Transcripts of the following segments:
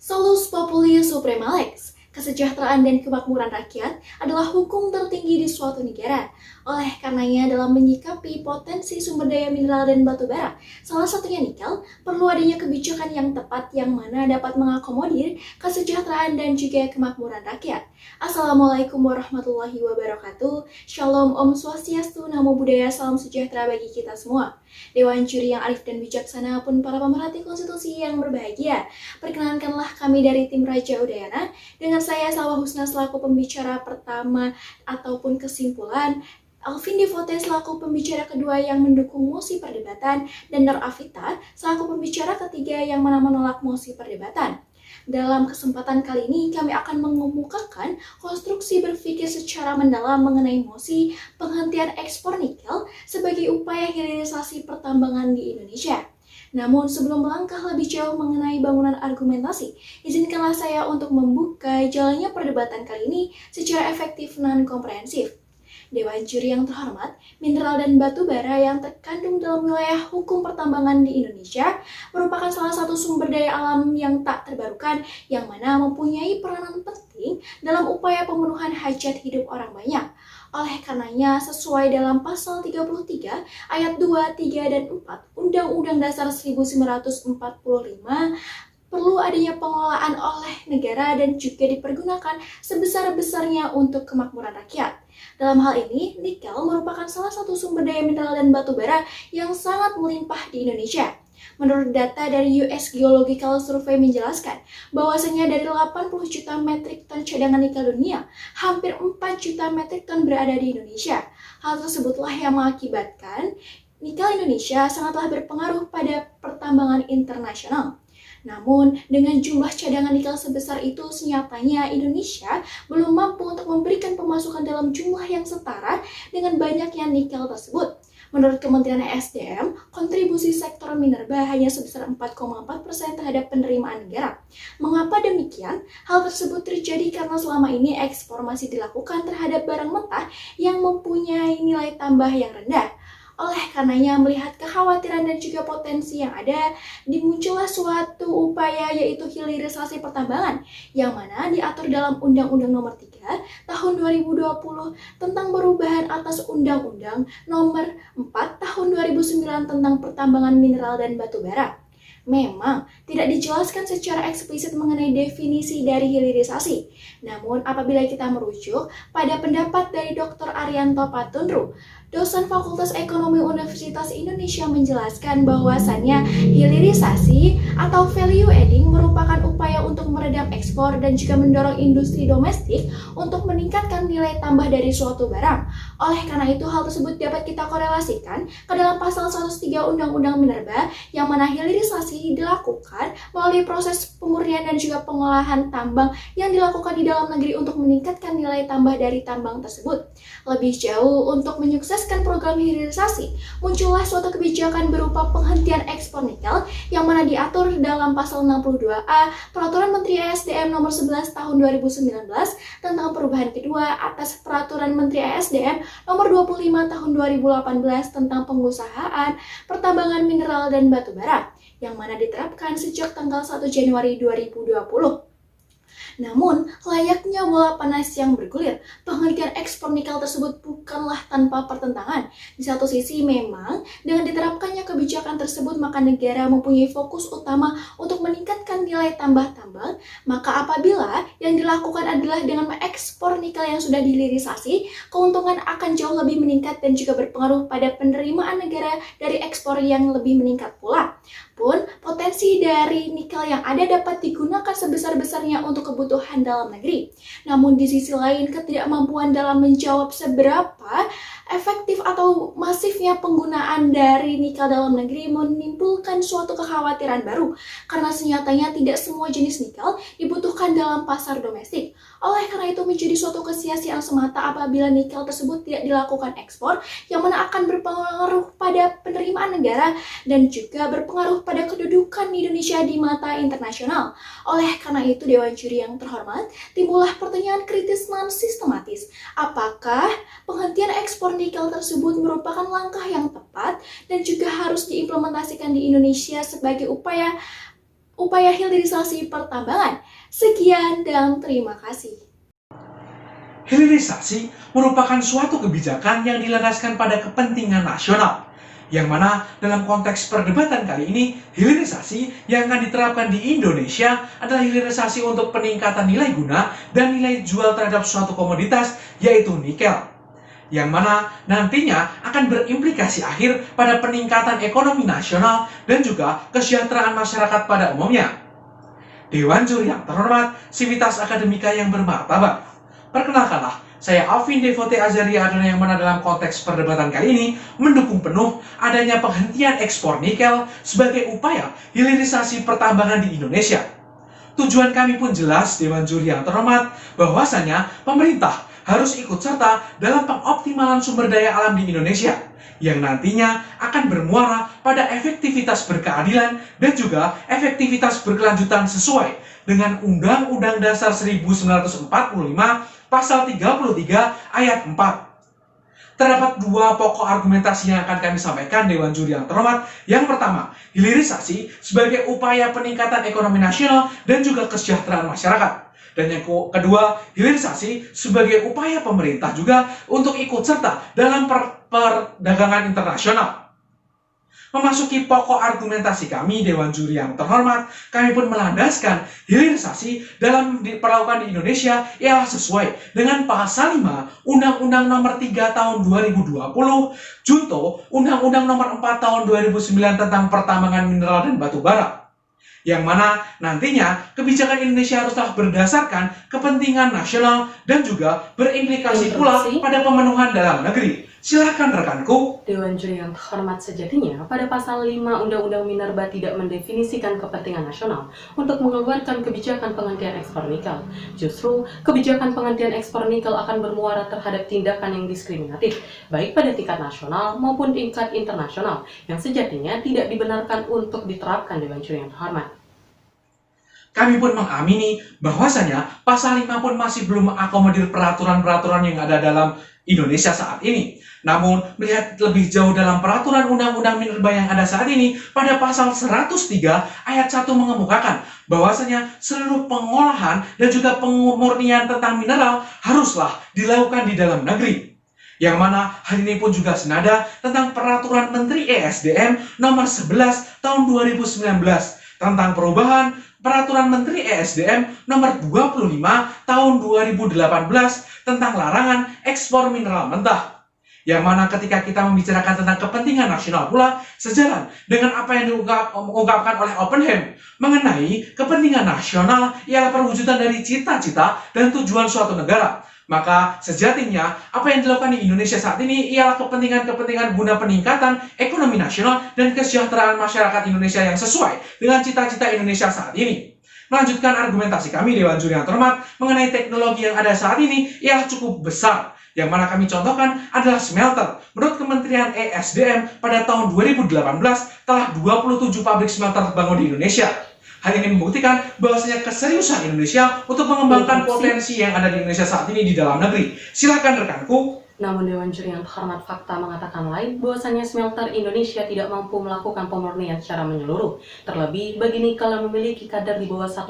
Solus Populi Suprema Lex, kesejahteraan dan kemakmuran rakyat adalah hukum tertinggi di suatu negara. Oleh karenanya, dalam menyikapi potensi sumber daya mineral dan batu bara, salah satunya nikel, perlu adanya kebijakan yang tepat yang mana dapat mengakomodir kesejahteraan dan juga kemakmuran rakyat. Assalamualaikum warahmatullahi wabarakatuh. Shalom, Om Swastiastu, Namo Buddhaya, salam sejahtera bagi kita semua. Dewan juri yang arif dan bijaksana pun para pemerhati konstitusi yang berbahagia. Perkenankanlah kami dari tim Raja Udayana dengan saya Salwa Husna selaku pembicara pertama ataupun kesimpulan, Alvin Devote selaku pembicara kedua yang mendukung mosi perdebatan, dan Nur Afita selaku pembicara ketiga yang mana menolak mosi perdebatan. Dalam kesempatan kali ini kami akan mengemukakan konstruksi berpikir secara mendalam mengenai mosi penghentian ekspor nikel sebagai upaya hilirisasi pertambangan di Indonesia. Namun sebelum melangkah lebih jauh mengenai bangunan argumentasi, izinkanlah saya untuk membuka jalannya perdebatan kali ini secara efektif dan komprehensif. Dewan juri yang terhormat, mineral dan batu bara yang terkandung dalam wilayah hukum pertambangan di Indonesia merupakan salah satu sumber daya alam yang tak terbarukan yang mana mempunyai peranan penting dalam upaya pemenuhan hajat hidup orang banyak. Oleh karenanya, sesuai dalam pasal 33 ayat 2, 3, dan 4 Undang-Undang Dasar 1945, perlu adanya pengelolaan oleh negara dan juga dipergunakan sebesar-besarnya untuk kemakmuran rakyat. Dalam hal ini, nikel merupakan salah satu sumber daya mineral dan batu bara yang sangat melimpah di Indonesia. Menurut data dari US Geological Survey menjelaskan bahwasanya dari 80 juta metrik ton cadangan nikel dunia, hampir 4 juta metrik ton berada di Indonesia. Hal tersebutlah yang mengakibatkan nikel Indonesia sangatlah berpengaruh pada pertambangan internasional. Namun, dengan jumlah cadangan nikel sebesar itu, nyatanya Indonesia belum mampu untuk memberikan pemasukan dalam jumlah yang setara dengan banyaknya nikel tersebut. Menurut Kementerian ESDM, kontribusi sektor minerba hanya sebesar 4,4% terhadap penerimaan negara. Mengapa demikian? Hal tersebut terjadi karena selama ini ekspor masih dilakukan terhadap barang mentah yang mempunyai nilai tambah yang rendah. Oleh karenanya, melihat kekhawatiran dan juga potensi yang ada, dimuncullah suatu upaya yaitu hilirisasi pertambangan yang mana diatur dalam Undang-Undang Nomor 3 Tahun 2020 tentang perubahan atas Undang-Undang Nomor 4 Tahun 2009 tentang pertambangan mineral dan batu bara. Memang tidak dijelaskan secara eksplisit mengenai definisi dari hilirisasi. Namun apabila kita merujuk pada pendapat dari Dr. Arianto Patundru, dosen Fakultas Ekonomi Universitas Indonesia, menjelaskan bahwasannya hilirisasi atau value adding merupakan upaya untuk meredam ekspor dan juga mendorong industri domestik untuk meningkatkan nilai tambah dari suatu barang. Oleh karena itu, hal tersebut dapat kita korelasikan ke dalam pasal 103 Undang-Undang Minerba yang mana hilirisasi dilakukan melalui proses pemurnian dan juga pengolahan tambang yang dilakukan di dalam negeri untuk meningkatkan nilai tambah dari tambang tersebut. Lebih jauh, untuk menyukseskan program hilirisasi, muncullah suatu kebijakan berupa penghentian ekspor nikel yang mana diatur dalam pasal 62A Peraturan Menteri ESDM Nomor 11 Tahun 2019 tentang perubahan kedua atas Peraturan Menteri ESDM Nomor 25 Tahun 2018 tentang pengusahaan pertambangan mineral dan batu bara yang mana diterapkan sejak tanggal 1 Januari 2020. Namun, layaknya bola panas yang bergulir, penghentian ekspor nikel tersebut bukanlah tanpa pertentangan. Di satu sisi memang, dengan diterapkannya kebijakan tersebut, maka negara mempunyai fokus utama untuk meningkatkan nilai tambah tambang. Maka apabila yang dilakukan adalah dengan mengekspor nikel yang sudah dihilirisasi, keuntungan akan jauh lebih meningkat dan juga berpengaruh pada penerimaan negara dari ekspor yang lebih meningkat pula. Pun, potensi dari nikel yang ada dapat digunakan sebesar-besarnya untuk kebutuhan dalam negeri. Namun di sisi lain, ketidakmampuan dalam menjawab seberapa efektif atau masifnya penggunaan dari nikel dalam negeri menimbulkan suatu kekhawatiran baru karena senyatanya tidak semua jenis nikel dibutuhkan dalam pasar domestik. Oleh karena itu menjadi suatu kesia-siaan semata apabila nikel tersebut tidak dilakukan ekspor yang mana akan berpengaruh pada penerimaan negara dan juga berpengaruh pada kedudukan Indonesia di mata internasional. Oleh karena itu, Dewan Juri yang terhormat, timbullah pertanyaan kritis non sistematis. Apakah penghentian ekspor nikel tersebut merupakan langkah yang tepat dan juga harus diimplementasikan di Indonesia sebagai upaya upaya hilirisasi pertambangan. Sekian dan terima kasih. Hilirisasi merupakan suatu kebijakan yang dilandaskan pada kepentingan nasional, yang mana dalam konteks perdebatan kali ini, hilirisasi yang akan diterapkan di Indonesia adalah hilirisasi untuk peningkatan nilai guna dan nilai jual terhadap suatu komoditas, yaitu nikel, yang mana nantinya akan berimplikasi akhir pada peningkatan ekonomi nasional dan juga kesejahteraan masyarakat pada umumnya. Dewan Juri yang terhormat, Sivitas Akademika yang bermartabat, perkenalkanlah, saya Alvin Devote Azaria adalah yang mana dalam konteks perdebatan kali ini mendukung penuh adanya penghentian ekspor nikel sebagai upaya hilirisasi pertambangan di Indonesia. Tujuan kami pun jelas, Dewan Juri yang terhormat, bahwasanya pemerintah harus ikut serta dalam pengoptimalan sumber daya alam di Indonesia, yang nantinya akan bermuara pada efektivitas berkeadilan dan juga efektivitas berkelanjutan sesuai dengan Undang-Undang Dasar 1945 Pasal 33 Ayat 4. Terdapat dua pokok argumentasi yang akan kami sampaikan, Dewan Juri yang terhormat. Yang pertama, hilirisasi sebagai upaya peningkatan ekonomi nasional dan juga kesejahteraan masyarakat. Dan yang kedua, hilirisasi sebagai upaya pemerintah juga untuk ikut serta dalam perdagangan internasional. Memasuki pokok argumentasi kami, Dewan Juri yang terhormat, kami pun melandaskan hilirisasi dalam diperlakukan di Indonesia ialah sesuai dengan Pasal 5 Undang-Undang Nomor 3 Tahun 2020, Junto Undang-Undang Nomor 4 Tahun 2009 tentang pertambangan mineral dan batu bara, yang mana nantinya kebijakan Indonesia haruslah berdasarkan kepentingan nasional dan juga berimplikasi pula pada pemenuhan dalam negeri. Silakan rekanku. Dewan Juri yang terhormat, sejatinya pada pasal 5 Undang-Undang Minerba tidak mendefinisikan kepentingan nasional untuk mengeluarkan kebijakan penghentian ekspor nikel. Justru, kebijakan penghentian ekspor nikel akan bermuara terhadap tindakan yang diskriminatif, baik pada tingkat nasional maupun tingkat internasional, yang sejatinya tidak dibenarkan untuk diterapkan, Dewan Juri yang terhormat. Kami pun mengamini bahwasanya pasal 5 pun masih belum mengakomodir peraturan-peraturan yang ada dalam Indonesia saat ini. Namun, melihat lebih jauh dalam peraturan Undang-Undang Minerba yang ada saat ini, pada pasal 103 ayat 1 mengemukakan bahwasanya seluruh pengolahan dan juga pemurnian tentang mineral haruslah dilakukan di dalam negeri. Yang mana hal ini pun juga senada tentang peraturan Menteri ESDM nomor 11 tahun 2019 tentang perubahan Peraturan Menteri ESDM nomor 25 tahun 2018 tentang larangan ekspor mineral mentah. Yang mana ketika kita membicarakan tentang kepentingan nasional pula, sejalan dengan apa yang diungkapkan oleh Oppenheim mengenai kepentingan nasional ialah perwujudan dari cita-cita dan tujuan suatu negara. Maka sejatinya apa yang dilakukan di Indonesia saat ini ialah kepentingan-kepentingan guna peningkatan ekonomi nasional dan kesejahteraan masyarakat Indonesia yang sesuai dengan cita-cita Indonesia saat ini. Melanjutkan argumentasi kami, Dewan Juri yang terhormat, mengenai teknologi yang ada saat ini ialah cukup besar. Yang mana kami contohkan adalah smelter. Menurut Kementerian ESDM pada tahun 2018 telah 27 pabrik smelter terbangun di Indonesia. Hal ini membuktikan bahwasanya keseriusan Indonesia untuk mengembangkan potensi yang ada di Indonesia saat ini di dalam negeri. Silakan rekanku. Namun Dewan Juri yang terhormat, fakta mengatakan lain, bahwasanya smelter Indonesia tidak mampu melakukan pemurnian secara menyeluruh. Terlebih bagi nikel yang memiliki kadar di bawah 1,7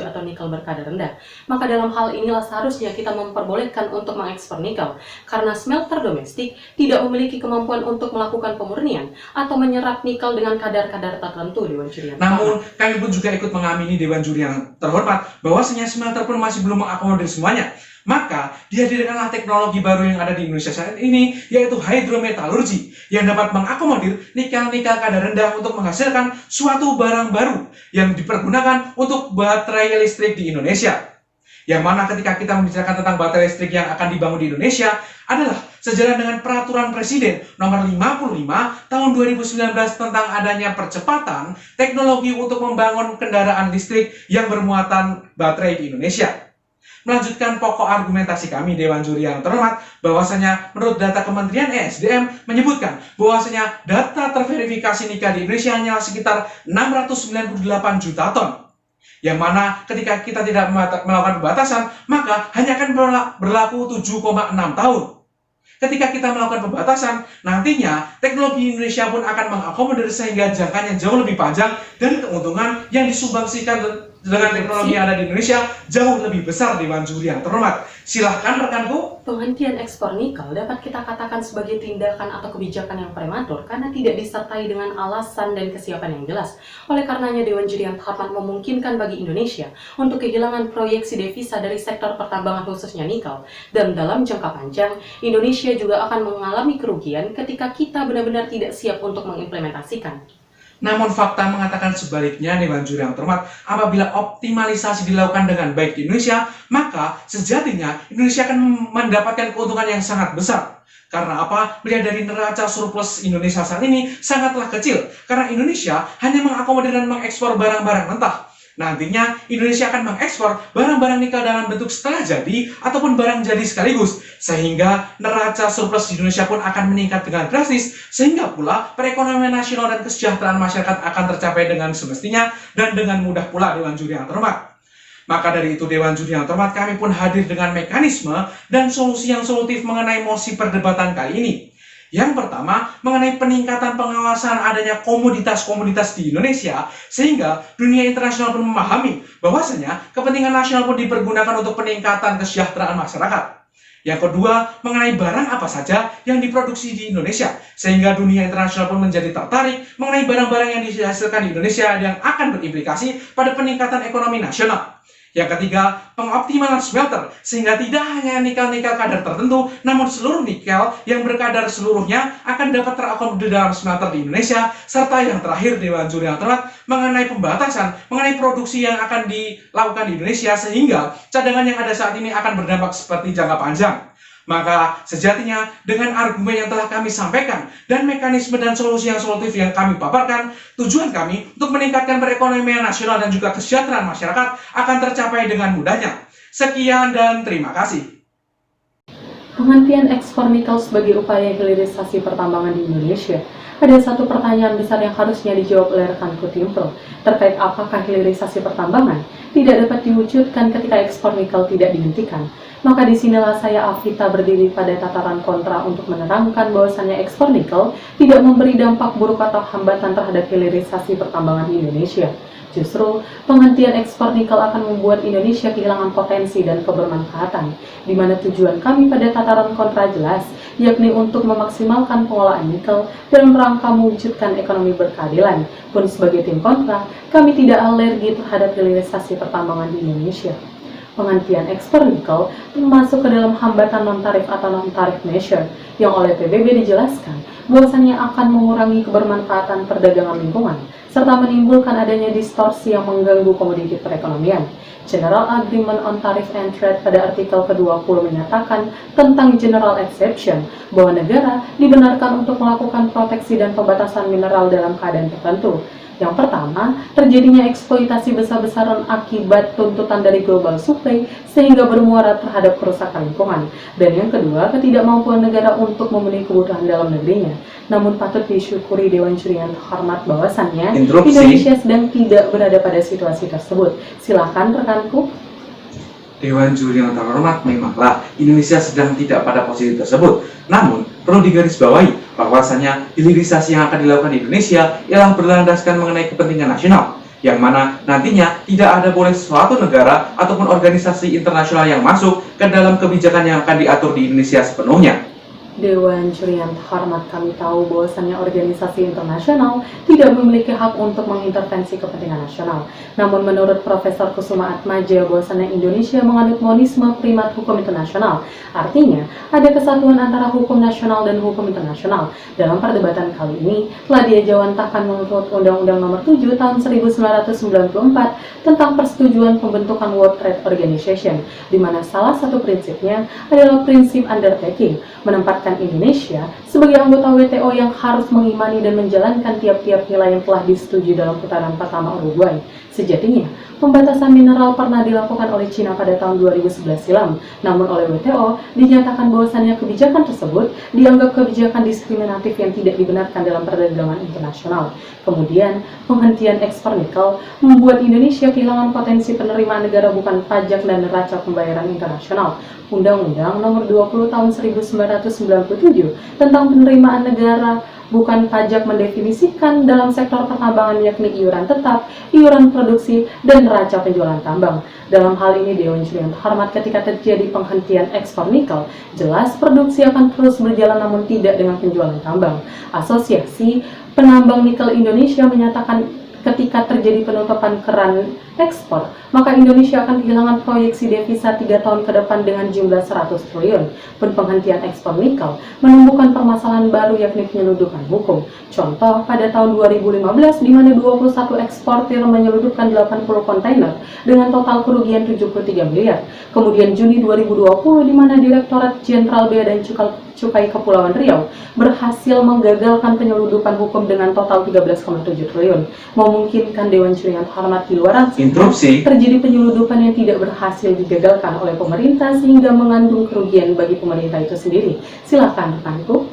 atau nikel berkadar rendah. Maka dalam hal inilah seharusnya kita memperbolehkan untuk mengekspor nikel, karena smelter domestik tidak memiliki kemampuan untuk melakukan pemurnian atau menyerap nikel dengan kadar-kadar tertentu, Dewan Juri yang terhormat. Namun kami pun juga ikut mengamini, Dewan Juri yang terhormat, bahwasanya smelter pun masih belum mengakomodir semuanya. Maka dihadirkanlah teknologi baru yang ada di Indonesia saat ini, yaitu hidrometalurgi, yang dapat mengakomodir nikel-nikel kadar rendah untuk menghasilkan suatu barang baru yang dipergunakan untuk baterai listrik di Indonesia. Yang mana ketika kita membicarakan tentang baterai listrik yang akan dibangun di Indonesia adalah sejalan dengan Peraturan Presiden nomor 55 tahun 2019 tentang adanya percepatan teknologi untuk membangun kendaraan listrik yang bermuatan baterai di Indonesia. Melanjutkan pokok argumentasi kami, Dewan Juri yang terhormat, bahwasanya menurut data Kementerian ESDM menyebutkan bahwasanya data terverifikasi nikel di Indonesia hanya sekitar 698 juta ton. Yang mana ketika kita tidak melakukan pembatasan, maka hanya akan berlaku 7,6 tahun. Ketika kita melakukan pembatasan, nantinya teknologi Indonesia pun akan mengakomodir sehingga jangkanya jauh lebih panjang dan keuntungan yang disumbangsikan dengan teknologi yang ada di Indonesia jauh lebih besar Dewan Juri yang terhormat. Silahkan rekanku. Penghentian ekspor nikel dapat kita katakan sebagai tindakan atau kebijakan yang prematur karena tidak disertai dengan alasan dan kesiapan yang jelas. Oleh karenanya Dewan Juri yang terhormat memungkinkan bagi Indonesia untuk kehilangan proyeksi devisa dari sektor pertambangan khususnya nikel. Dan dalam jangka panjang, Indonesia juga akan mengalami kerugian ketika kita benar-benar tidak siap untuk mengimplementasikan. Namun fakta mengatakan sebaliknya Dewan Juri yang terhormat, apabila optimalisasi dilakukan dengan baik di Indonesia, maka sejatinya Indonesia akan mendapatkan keuntungan yang sangat besar. Karena apa? Melihat dari neraca surplus Indonesia saat ini sangatlah kecil, karena Indonesia hanya mengakomodir dan mengekspor barang-barang mentah. Nantinya Indonesia akan mengekspor barang-barang nikel dalam bentuk setengah jadi ataupun barang jadi sekaligus, sehingga neraca surplus di Indonesia pun akan meningkat dengan drastis, sehingga pula perekonomian nasional dan kesejahteraan masyarakat akan tercapai dengan semestinya dan dengan mudah pula Dewan Juri yang terhormat. Maka dari itu Dewan Juri yang terhormat, kami pun hadir dengan mekanisme dan solusi yang solutif mengenai mosi perdebatan kali ini. Yang pertama, mengenai peningkatan pengawasan adanya komoditas-komoditas di Indonesia, sehingga dunia internasional pun memahami bahwasanya kepentingan nasional pun dipergunakan untuk peningkatan kesejahteraan masyarakat. Yang kedua, mengenai barang apa saja yang diproduksi di Indonesia, sehingga dunia internasional pun menjadi tertarik mengenai barang-barang yang dihasilkan di Indonesia yang akan berimplikasi pada peningkatan ekonomi nasional. Yang ketiga, pengoptimalan smelter, sehingga tidak hanya nikel-nikel kadar tertentu, namun seluruh nikel yang berkadar seluruhnya akan dapat terakomodir dalam smelter di Indonesia. Serta yang terakhir, Dewan Juri yang terhormat, mengenai pembatasan, mengenai produksi yang akan dilakukan di Indonesia, sehingga cadangan yang ada saat ini akan berdampak seperti jangka panjang. Maka sejatinya dengan argumen yang telah kami sampaikan dan mekanisme dan solusi yang solutif yang kami paparkan, tujuan kami untuk meningkatkan perekonomian nasional dan juga kesejahteraan masyarakat akan tercapai dengan mudahnya. Sekian dan terima kasih. Penghentian ekspor nikel sebagai upaya hilirisasi pertambangan di Indonesia. Ada satu pertanyaan besar yang harusnya dijawab oleh rekanku Timpro, terkait apakah hilirisasi pertambangan tidak dapat diwujudkan ketika ekspor nikel tidak dihentikan. Maka disinilah saya Afita berdiri pada tataran kontra untuk menerangkan bahwasannya ekspor nikel tidak memberi dampak buruk atau hambatan terhadap hilirisasi pertambangan di Indonesia. Justru, penghentian ekspor nikel akan membuat Indonesia kehilangan potensi dan kebermanfaatan, di mana tujuan kami pada tataran kontra jelas, yakni untuk memaksimalkan pengolahan nikel dalam rangka mewujudkan ekonomi berkeadilan. Pun sebagai tim kontra, kami tidak alergi terhadap hilirisasi pertambangan di Indonesia. Penghentian ekspor nikel masuk ke dalam hambatan non-tarif atau non-tarif measure yang oleh PBB dijelaskan bahwasannya akan mengurangi kebermanfaatan perdagangan lingkungan serta menimbulkan adanya distorsi yang mengganggu komoditi perekonomian. General Agreement on Tariff and Trade pada artikel ke-20 menyatakan tentang general exception bahwa negara dibenarkan untuk melakukan proteksi dan pembatasan mineral dalam keadaan tertentu. Yang pertama, terjadinya eksploitasi besar-besaran akibat tuntutan dari global supply sehingga bermuara terhadap kerusakan lingkungan. Dan yang kedua, ketidakmampuan negara untuk memenuhi kebutuhan dalam negerinya. Namun patut disyukuri Dewan Juri yang terhormat bahwasannya Indonesia sedang tidak berada pada situasi tersebut. Silakan rekanku. Dewan Juri yang terhormat, memanglah Indonesia sedang tidak pada posisi tersebut. Namun, perlu digarisbawahi bahwasannya hilirisasi yang akan dilakukan di Indonesia ialah berlandaskan mengenai kepentingan nasional, yang mana nantinya tidak ada boleh suatu negara ataupun organisasi internasional yang masuk ke dalam kebijakan yang akan diatur di Indonesia sepenuhnya. Dewan Juri yang terhormat, kami tahu bahwasannya organisasi internasional tidak memiliki hak untuk mengintervensi kepentingan nasional. Namun menurut Profesor Kusuma Atmaja bahwasannya Indonesia menganut monisme primat hukum internasional. Artinya, ada kesatuan antara hukum nasional dan hukum internasional. Dalam perdebatan kali ini, telah diajawantahkan menurut Undang-Undang Nomor 7 Tahun 1994 tentang persetujuan pembentukan World Trade Organization, di mana salah satu prinsipnya adalah prinsip undertaking, menempatkan Indonesia sebagai anggota WTO yang harus mengimani dan menjalankan tiap-tiap nilai yang telah disetujui dalam putaran pertama Uruguay. Sejatinya, pembatasan mineral pernah dilakukan oleh Cina pada tahun 2011 silam, namun oleh WTO dinyatakan bahwasannya kebijakan tersebut dianggap kebijakan diskriminatif yang tidak dibenarkan dalam perdagangan internasional. Kemudian, penghentian ekspor nikel membuat Indonesia kehilangan potensi penerimaan negara bukan pajak dan neraca pembayaran internasional. Undang-Undang Nomor 20 Tahun 1994 97 tentang penerimaan negara bukan pajak mendefinisikan dalam sektor pertambangan yakni iuran tetap, iuran produksi, dan neraca penjualan tambang. Dalam hal ini Dewan Juri yang terhormat, ketika terjadi penghentian ekspor nikel, jelas produksi akan terus berjalan namun tidak dengan penjualan tambang. Asosiasi Penambang Nikel Indonesia menyatakan ketika terjadi penutupan keran ekspor, maka Indonesia akan kehilangan proyeksi devisa 3 tahun ke depan dengan jumlah 100 triliun. Pun penghentian ekspor nikel menumbuhkan permasalahan baru yakni penyelundupan hukum. Contoh, pada tahun 2015 di mana 21 eksportir menyelundupkan 80 kontainer dengan total kerugian 73 miliar. Kemudian Juni 2020 di mana Direktorat Jenderal Bea dan Cukai Kepulauan Riau berhasil menggagalkan penyelundupan hukum dengan total 13,7 triliun, memungkinkan Dewan Juri yang terhormat di luar terjadi penyelundupan yang tidak berhasil digagalkan oleh pemerintah sehingga mengandung kerugian bagi pemerintah itu sendiri. Silakan rekanku.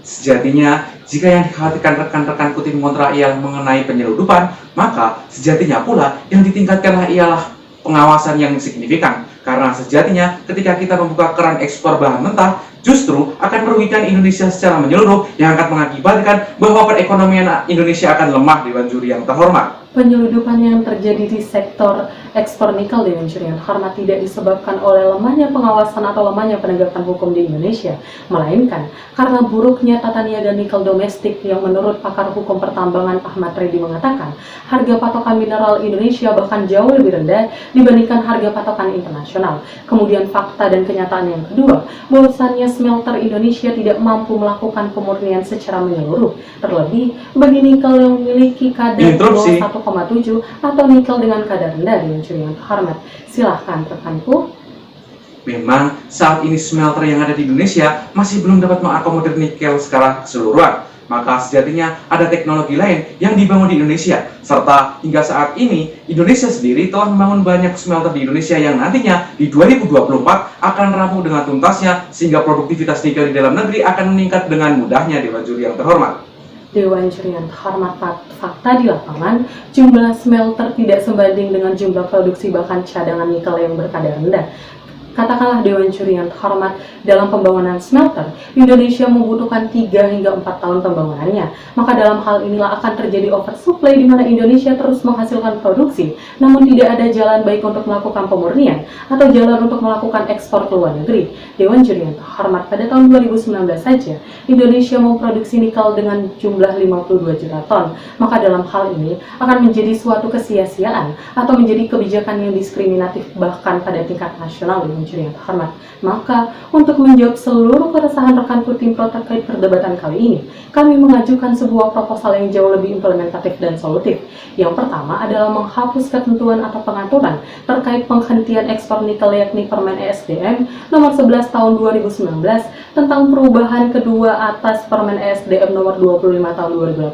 Sejatinya, jika yang dikhawatirkan rekan-rekanku tim kontra ialah mengenai penyelundupan, maka sejatinya pula yang ditingkatkanlah ialah pengawasan yang signifikan. Karena sejatinya ketika kita membuka keran ekspor bahan mentah, justru akan merugikan Indonesia secara menyeluruh yang akan mengakibatkan bahwa perekonomian Indonesia akan lemah. Dewan Juri yang terhormat. Penyelundupan yang terjadi di sektor ekspor nikel Dewan Juri yang terhormat tidak disebabkan oleh lemahnya pengawasan atau lemahnya penegakan hukum di Indonesia, melainkan karena buruknya tata niaga nikel domestik yang menurut pakar hukum pertambangan Ahmad Reddy mengatakan harga patokan mineral Indonesia bahkan jauh lebih rendah dibandingkan harga patokan internasional. Kemudian fakta dan kenyataan yang kedua, bahwasannya smelter Indonesia tidak mampu melakukan pemurnian secara menyeluruh, terlebih bagi nikel yang memiliki kadar 1,7 atau nikel dengan kadar rendah. Dewan Juri yang terhormat, silahkan rekanku. Memang saat ini smelter yang ada di Indonesia masih belum dapat mengakomodir nikel secara keseluruhan. Maka sejatinya ada teknologi lain yang dibangun di Indonesia, serta hingga saat ini Indonesia sendiri telah membangun banyak smelter di Indonesia yang nantinya di 2024 akan rampung dengan tuntasnya sehingga produktivitas nikel di dalam negeri akan meningkat dengan mudahnya. Dewan Juri yang terhormat. Dewan Juri yang terhormat, fakta di lapangan, jumlah smelter tidak sebanding dengan jumlah produksi bahkan cadangan nikel yang berkadar rendah. Katakanlah Dewan Juri yang terhormat, dalam pembangunan smelter, Indonesia membutuhkan 3 hingga 4 tahun pembangunannya. Maka dalam hal inilah akan terjadi oversupply di mana Indonesia terus menghasilkan produksi, namun tidak ada jalan baik untuk melakukan pemurnian atau jalan untuk melakukan ekspor ke luar negeri. Dewan Juri yang terhormat, pada tahun 2019 saja, Indonesia memproduksi nikel dengan jumlah 52 juta ton. Maka dalam hal ini akan menjadi suatu kesia-siaan atau menjadi kebijakan yang diskriminatif bahkan pada tingkat nasional. Dewan Juri yang terhormat, maka untuk menjawab seluruh keresahan rekanku tim pro terkait perdebatan kali ini, kami mengajukan sebuah proposal yang jauh lebih implementatif dan solutif. Yang pertama adalah menghapus ketentuan atau pengaturan terkait penghentian ekspor nikel yakni Permen ESDM nomor 11 tahun 2019 tentang perubahan kedua atas Permen ESDM nomor 25 tahun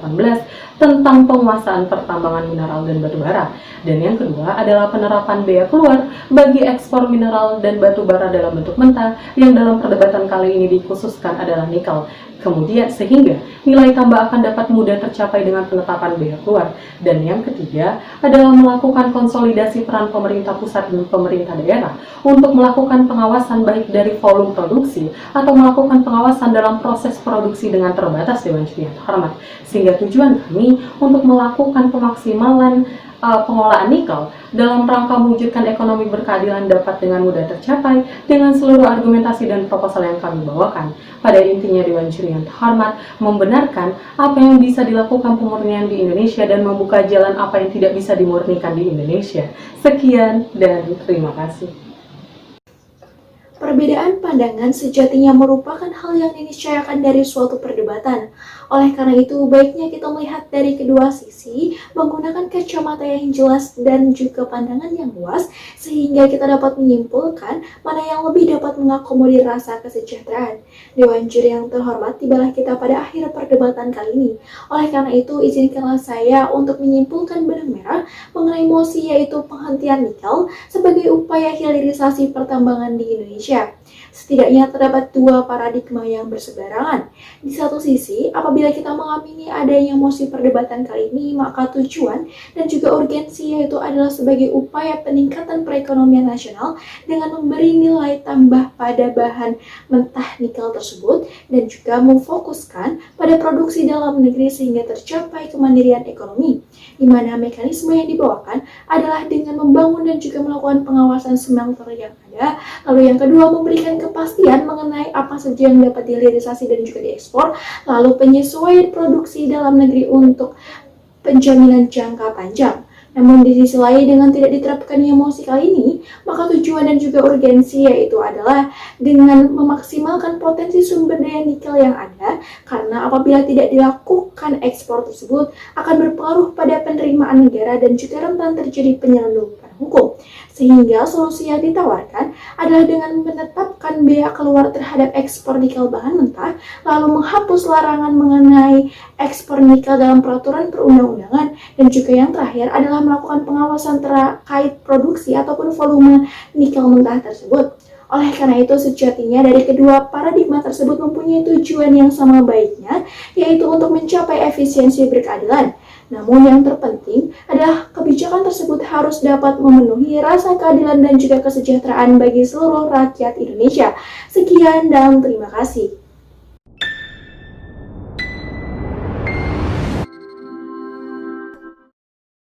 2018 tentang penguasaan pertambangan mineral dan batu bara. Dan yang kedua adalah penerapan bea keluar bagi ekspor mineral dan batu bara dalam bentuk mentah yang dalam perdebatan kali ini dikhususkan adalah nikel. Kemudian sehingga nilai tambah akan dapat mudah tercapai dengan penetapan bea keluar. Dan yang ketiga adalah melakukan konsolidasi peran pemerintah pusat dan pemerintah daerah untuk melakukan pengawasan baik dari volume produksi atau melakukan pengawasan dalam proses produksi dengan terbatas. Dewan Juri yang terhormat, sehingga tujuan kami untuk melakukan pemaksimalan pengolahan nikel dalam rangka mewujudkan ekonomi berkeadilan dapat dengan mudah tercapai dengan seluruh argumentasi dan proposal yang kami bawakan. Pada intinya Dewan Juri yang terhormat membenarkan apa yang bisa dilakukan pemurnian di Indonesia dan membuka jalan apa yang tidak bisa dimurnikan di Indonesia. Sekian dan terima kasih. Perbedaan pandangan sejatinya merupakan hal yang diniscayakan dari suatu perdebatan. Oleh karena itu, baiknya kita melihat dari kedua sisi, menggunakan kacamata yang jelas dan juga pandangan yang luas, sehingga kita dapat menyimpulkan mana yang lebih dapat mengakomodir rasa kesejahteraan. Dewan Juri yang terhormat, tibalah kita pada akhir perdebatan kali ini. Oleh karena itu, izinkanlah saya untuk menyimpulkan benang merah mengenai mosi yaitu penghentian nikel sebagai upaya hilirisasi pertambangan di Indonesia. Setidaknya terdapat dua paradigma yang berseberangan. Di satu sisi, apabila apabila kita mengamini adanya mosi perdebatan kali ini, maka tujuan dan juga urgensi yaitu adalah sebagai upaya peningkatan perekonomian nasional dengan memberi nilai tambah pada bahan mentah nikel tersebut dan juga memfokuskan pada produksi dalam negeri sehingga tercapai kemandirian ekonomi, di mana mekanisme yang dibawakan adalah dengan membangun dan juga melakukan pengawasan smelter yang ada. Lalu yang kedua, memberikan kepastian mengenai apa saja yang dapat dihilirisasi dan juga diekspor. Lalu penyesuaian produksi dalam negeri untuk penjaminan jangka panjang. Namun di sisi lain, dengan tidak diterapkannya mosi kali ini, maka tujuan dan juga urgensi yaitu adalah dengan memaksimalkan potensi sumber daya nikel yang ada, karena apabila tidak dilakukan ekspor tersebut akan berpengaruh pada penerimaan negara dan juga rentan terjadi penyelundupan hukum. Sehingga solusi yang ditawarkan adalah dengan menetapkan bea keluar terhadap ekspor nikel bahan mentah, lalu menghapus larangan mengenai ekspor nikel dalam peraturan perundang-undangan, dan juga yang terakhir adalah melakukan pengawasan terkait produksi ataupun volume nikel mentah tersebut. Oleh karena itu, sejatinya dari kedua paradigma tersebut mempunyai tujuan yang sama baiknya, yaitu untuk mencapai efisiensi berkeadilan. Namun yang terpenting adalah kebijakan tersebut harus dapat memenuhi rasa keadilan dan juga kesejahteraan bagi seluruh rakyat Indonesia. Sekian dan terima kasih.